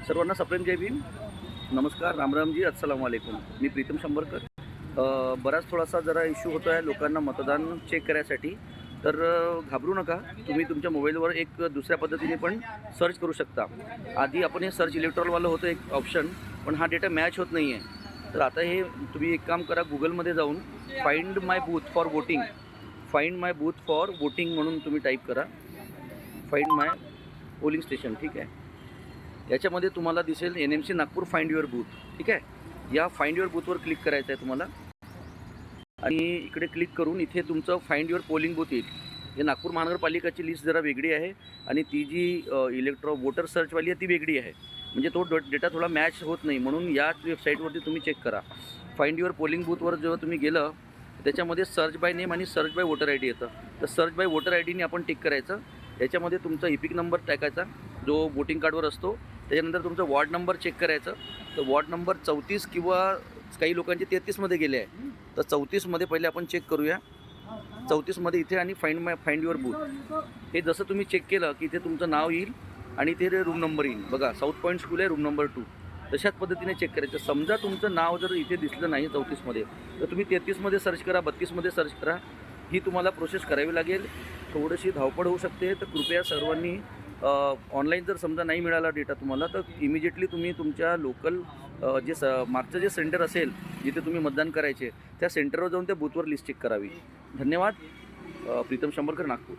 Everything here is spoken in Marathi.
सर्वांना सप्रेम जय भीम. नमस्कार, रामरामजी, अस्सलाम वालेकुम. मी प्रीतम शंभरकर. बराच थोडासा जरा इश्यू होतो आहे लोकांना मतदान चेक करायसाठी. तर घाबरू नका. तुम्ही तुमच्या मोबाईलवर एक दुसऱ्या पद्धतीने पण सर्च करू शकता. आधी आपण हे सर्च इलेक्ट्रॉलवालं होतं एक ऑप्शन, पण हा डेटा मॅच होत नाही आहे. तर आता हे तुम्ही एक काम करा, गुगलमध्ये जाऊन find my booth for voting, find my booth for voting म्हणून तुम्ही टाईप करा. फाइंड माय पोलिंग स्टेशन, ठीक आहे. याच्यामध्ये तुम्हाला दिसेल NMC Nagpur find your booth, ठीक आहे. या फाइंड युअर बूथवर क्लिक करायचं आहे तुम्हाला आणि इकडे क्लिक करून इथे तुमचं फाइंड युअर पोलिंग बूथ येईल. हे नागपूर महानगरपालिकाची लिस्ट जरा वेगळी आहे आणि ती जी वोटर सर्चवाली आहे ती वेगळी आहे. म्हणजे तो डेटा थोडा मॅच होत नाही, म्हणून या वेबसाईटवरती तुम्ही चेक करा. फाइंड युअर पोलिंग बूथवर जेव्हा तुम्ही गेलं त्याच्यामध्ये सर्च बाय नेम आणि सर्च बाय वोटर ID येतं. तर सर्च बाय वोटर IDने आपण टिक करायचं. याच्यामध्ये तुमचा इपिक नंबर टाकायचा जो वोटिंग कार्डवर असतो. त्याच्यानंतर तुमचा वॉर्ड नंबर चेक करायचं. तर वॉर्ड नंबर 34 किंवा काही लोकांचे 33मध्ये गेले आहे. तर 34मध्ये पहिले आपण चेक करूया. 34मध्ये इथे आणि फाइंड युअर बूथ हे जसं तुम्ही चेक केलं की इथे तुमचं नाव येईल आणि इथे रूम नंबर येईल. बघा, साऊथ पॉईंट स्कूल आहे, रूम नंबर 2. तशाच पद्धतीने चेक करायचं. समजा तुमचं नाव जर इथे दिसलं नाही 34मध्ये, तर तुम्ही 33मध्ये सर्च करा, 32मध्ये सर्च करा. ही तुम्हाला प्रोसेस करावी लागेल. थोडीशी धावपळ होऊ शकते. तर कृपया सर्वांनी ऑनलाईन जर समजा नाही मिळाला डेटा तुम्हाला, तर इमिजिएटली तुम्ही तुमच्या लोकल मागचं जे सेंटर असेल जिथे तुम्ही मतदान करायचे त्या सेंटरवर जाऊन त्या बूथवर लिस्ट चेक करावी. धन्यवाद. प्रीतम शंभरकर, नागपूर.